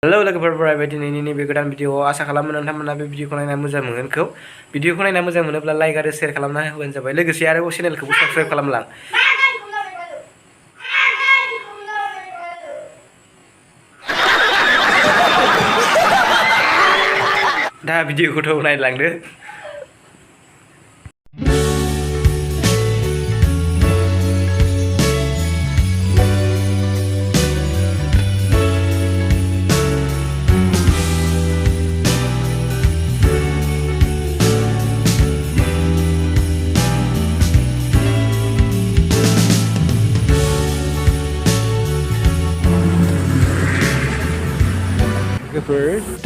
Hello लोगोफोर बरायबाय दिनैनि नैबे गोदान भिडिअआव आसा खालामो नोंथांमोना बे भिडिअखौ नायना मोजां मोनगोनखौ भिडिअखौ नायना मोजां मोनोब्ला लाइक आरो शेयार खालामना होबानो जाबाय लोगोसे आरो चेनेलखौबो साबस्क्राइब खालामलां दा भिडिअखौथ' नायलांदो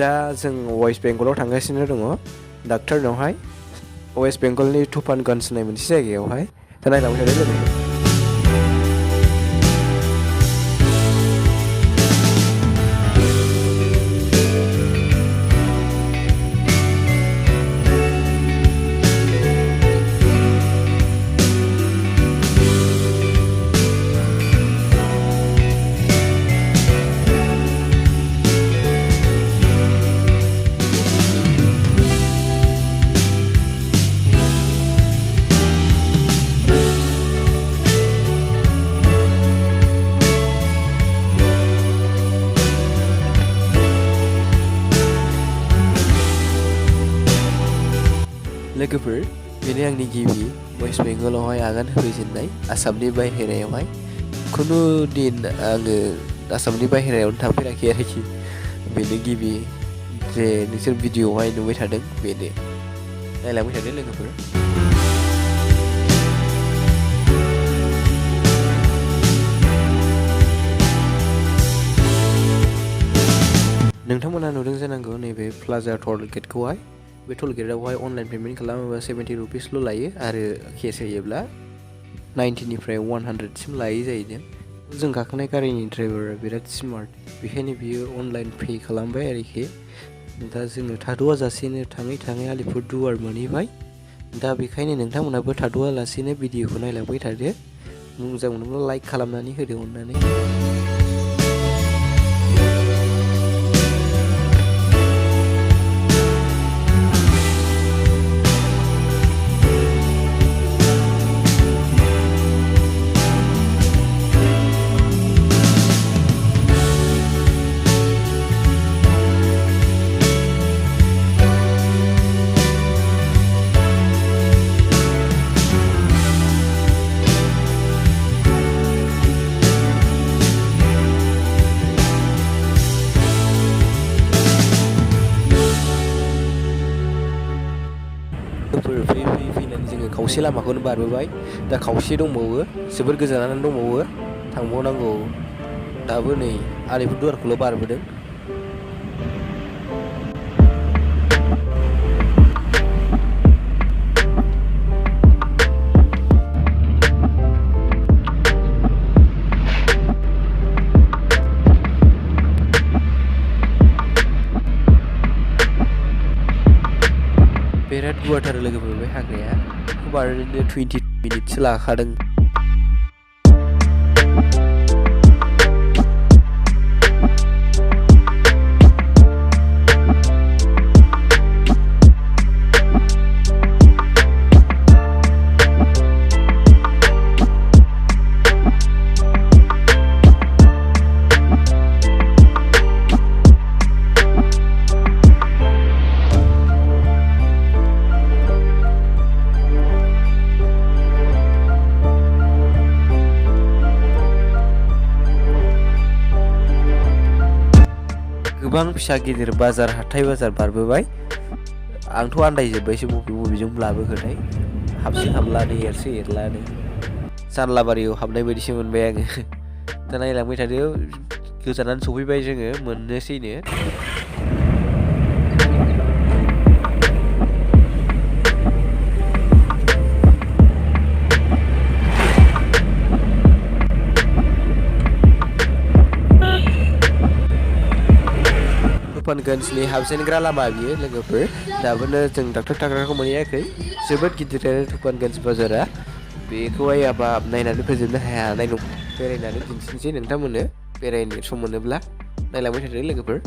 दा जों वेस्ट बेंगलाव थांगासिनो दङ डाक्टारनावहाय वेस्ट बेंगलनि तुफानगन्ज होननाय मोनसे जायगायावहाय दा नायलांबाय थादो लोगो लोगोफोर बेनो आंनि गिबि वेस्ट बेंगलावहाय आगान होजेननाय आसामनि बाहेरायावहाय खुनु दिन आङो आसामनि बाहेरायावनो थांफेराखै आरोखि बेनो गिबि जे नोंसोर भिडिअआवहाय नुबाय थादों बेनो नायलांबाय थादों लोगोफोर नोंथांमोना नुदों जानांगौ नैबे प्लाजा टल गेटखौहाय बे टल गेटआवहाय अनलाइन पेमेन्ट खालामोबा 70 रुपिसल' लायो आरो केस होयोब्ला 90 निफ्राय 100 सिम लायो जाहैदों जों गाखोनाय गारिनि ड्राइभारा बिराद स्मार्ट बेखायनो बियो अनलाइन पे खालामबाय आरोखि दा जोङो थाद'आ जासेनो थाङै थाङै आलिपुरदुवार मोनहैबाय दा बेखायनो नोंथांमोनाबो थाद'आ लासेनो भिडिअखौ नायलांबाय थादो मोजां मोनोब्ला लाइक खालामनानै होदो अननानै फैनानै जोङो खावसे लामाखौनो बारबोबाय दा खावसे दंबावो जोबोर गोजानानो दंबावो थांबावनांगौ दाबो नै आलिपुरदुवारखौल' बारबोदों बिराद गुवारथार लोगोफोर बे हाग्राया बारनो 20 मिनिटसो लाखादों गोबां फिसा गिदिर बाजार हाथाय बाजार बारबोबाय आंथ' आन्दायजोब्बायसो बबेजों लाबोखोथाय हाबसे हाबलानो एरसे एरलानो जानलाबारियाव हाबनाय बायदिसो मोनबाय आङो दा नायलांबाय थादो गोजानानो सफैबाय जोङो मोननोसैनो तुफानगन्जनि हाबजेनग्रा लामा बियो लोगोफोर दाबोनो जों डाक्टर थाग्राखौ मोनहैयाखै जोबोद गिदिर आरो तुफानगन्ज बाजारा बेखौहाय हाबाब नायनानै फोजोबनो हानाय नङा बेरायनानै दिन्थिनोसै नोंथांमोननो बेरायनो सम मोनोब्ला नायलांबाय थादो लोगोफोर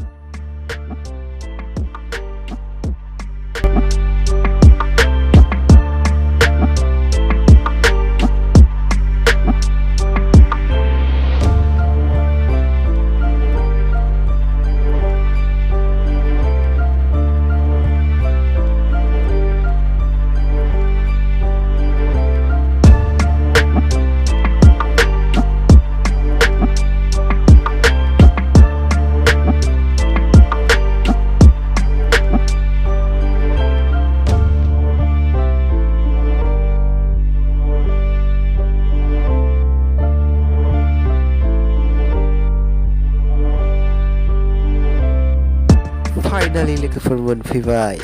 Finally लोगोफोर मोनफैबाय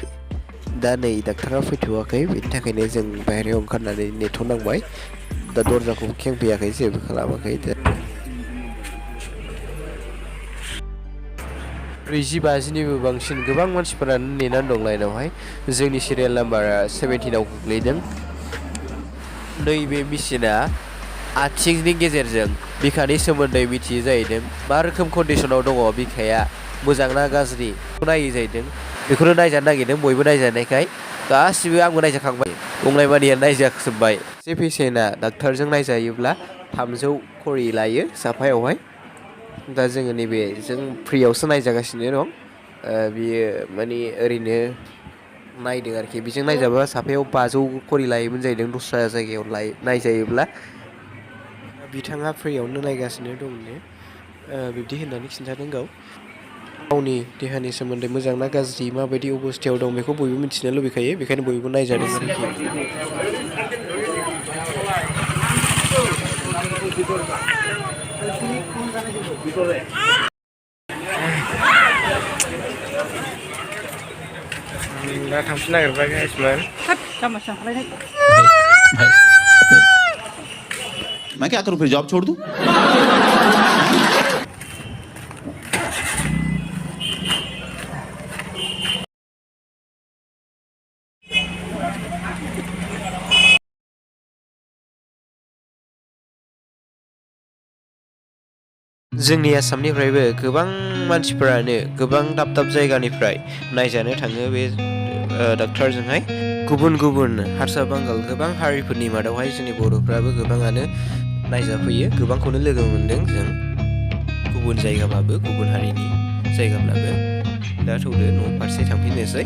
दा नै डाक्टारा फैथ'वाखै बेनि थाखायनो जों बाहेरायाव ओंखारनानै नेथ'नांबाय दा दरजाखौ खेंफैयाखै जेबो खालामाखै 40-50निबो बांसिन गोबां मानसिफोरानो नेनानै दं लाइनावहाय जोंनि सिरियाल नाम्बारा 17आव गोग्लैदों नैबे मेसिना आथिंनि गेजेरजों बिखानि सोमोन्दै मिथियो जाहैदों मा रोखोम कन्डिशनाव दङ बिखाया मोजां ना गाज्रि नायो जाहैदों बेखौनो नायजानो नागिरदों बयबो नायजानायखाय गासिबो आंबो नायजाखांबाय गंलायमानिया नायजाजोब्बाय जे पेसेन्टआ डाक्टारजों नायजायोब्ला 300 करि लायो साफायावहाय दा जोङो नैबे जों फ्रियावसो नायजागासिनो दं बियो माने ओरैनो नायदों आरोखि बेजों नायजाबा साफायाव 500 करि लायोमोन जाहैदों दस्रा जायगायाव नायजायोब्ला बिथाङा फ्रियावनो नायगासिनो दंनो बिब्दि होननानै खिन्थादों गावनि देहानि सोमोन्दै मोजां ना गाज्रि माबायदि अबस्थायाव दं बेखौ बयबो मिथिनो लुबैखायो बेखायनो बयबो नायजादों आरोखि दा थांफिन नागिरबाय गाइसमोन मैं क्या करूं फिर जॉब छोड़ दूं जोंनि आसामनिफ्रायबो गोबां मानसिफोरानो गोबां दाब दाब जायगानिफ्राय नायजानो थाङो बे डाक्टारजोंहाय गुबुन गुबुन हारसा बांगाल गोबां हारिफोरनि मादावहाय जोंनि बर'फ्राबो गोबाङानो नायजाफैयो गोबांखौनो लोगो मोनदों जों गुबुन जायगाबाबो गुबुन हारिनि जायगाब्लाबो दा थौदो न' फारसे थांफिननोसै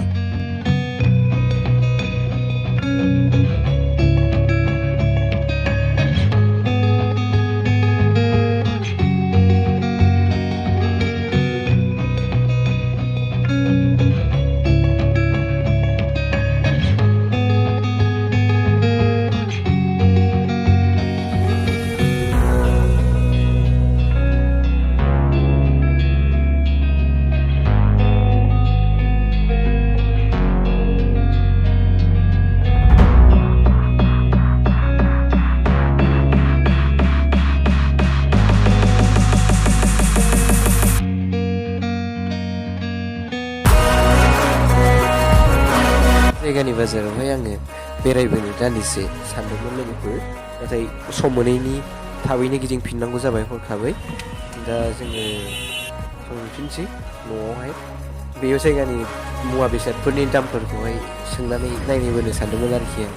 जायगानि बाजारावहाय आङो बेरायबोनो दान्दिसे सानदोंमोन लोगोफोर नाथाय सम मोनैनि थाबैनो गिदिंफिननांगौ जाबाय हरखाबै दा जोङो थांफिनसै न'आवहाय बे जायगानि मुवा बेसादफोरनि दामफोरखौहाय सोंनानै नायनोबोनो सानदोंमोन आरोखि आं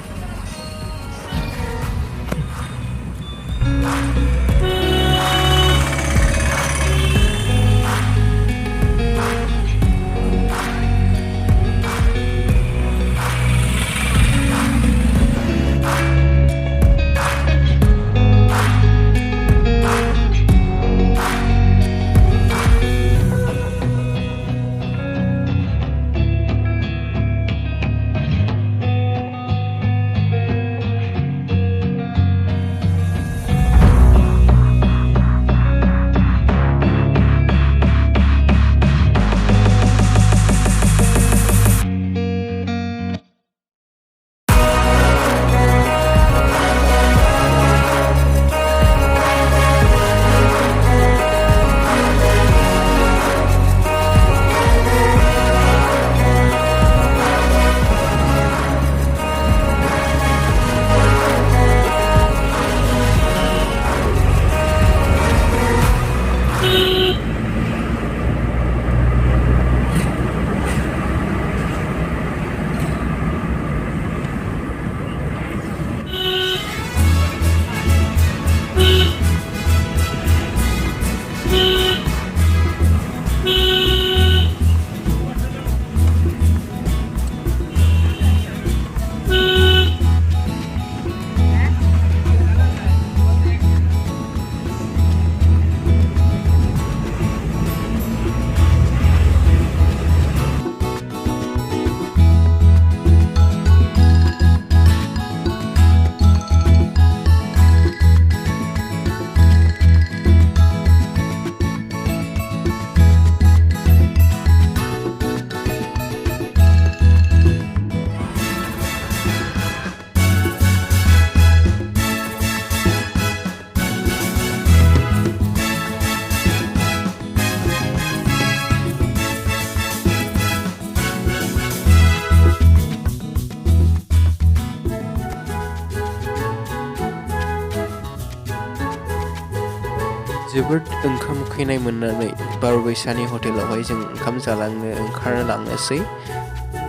जोबोद ओंखाम उखैनाय मोननानै बारबैसानि हटेलावहाय जों ओंखाम जालांनो ओंखारलांनोसै।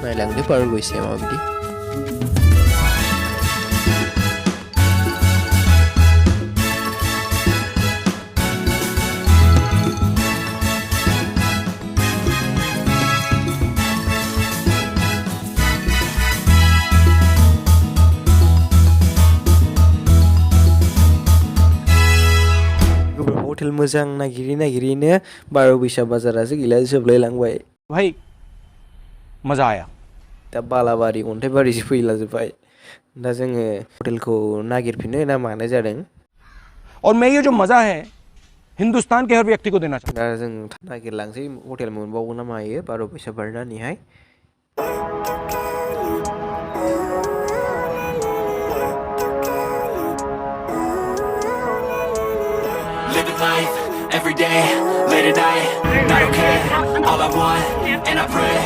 नायलांदो बारबैसाया माबायदि। हटेल मोजां नागिरिनो बारबैसा बाजारासो गैला जोबलायलांबाय। भाई मजा आया। दा बालाबारि अन्थाइबारिसो फैलाजोब्बाय। दा जोङो हटेलखौ नागिरफिनो ना मानो जादों। और मैं ये जो मजा है हिंदुस्तान के हर व्यक्ति को देना चाहता हूं। दा जों नागिरलांसै हटेल मोनबावो ना मायो बारबैसा बारनानैहाय। Living life, every day, late at night, not okay. All I want, and I pray,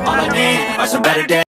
all I need are some better days.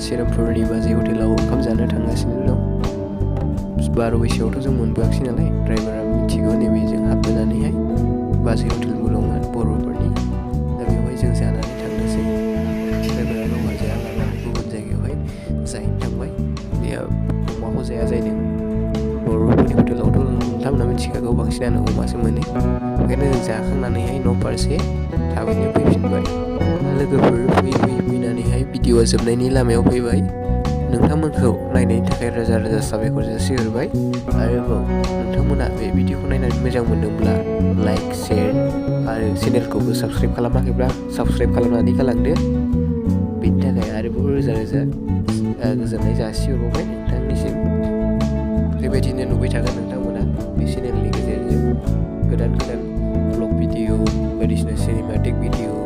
चिरांपुरनि बाजै हटेलाव ओंखाम जानो थांगासिनो दं। बारबैसायावथ' जों मोनबोआखिसै नालाय ड्राइभारा मिथिगौ नैबे जों हाबबोनानैहाय बाजै हटेलबो दंमोन बर'फोरनि। दा बेवहाय जों जानानै थांनोसै। ड्राइभारा गावहा जाया लानानै गुबुन जायगायावहाय जाहैनो थांबाय। बेहा अमाखौ जाया जाहैदों। बर'फोरनि हटेलावथ' नोंथांमोना मिथिखागौ बांसिनानो अमासो मोनो। ओंखायनो जों जाखांनानैहाय न' फारसे थाबैनो फैफिनबाय। लोगोफोर फैनानैहाय भिडिअ'आ जोबनायनि लामायाव फैबाय। नोंथांमोनखौ नायनायनि थाखाय रोजा रोजा साबायखर जासिहरबाय। आरोबाव नोंथांमोना बे भिडिअ'खौ नायनानै मोजां मोनदोंब्ला लाइक शेयार आरो चेनेलखौबो साबस्क्राइब खालामाखैब्ला साबस्क्राइब खालामनानै गालांदो। बेनि थाखाय आरोबाव रोजा रोजा गोजोननाय जासिहरबाय नोंथांनिसिम। बेबायदिनो नुबाय थागोन नोंथांमोना बे चेनेलनि गेजेरजों गोदान गोदान ब्लग भिडिअ' बायदिसिना सिनेमेटिक भिडिअ'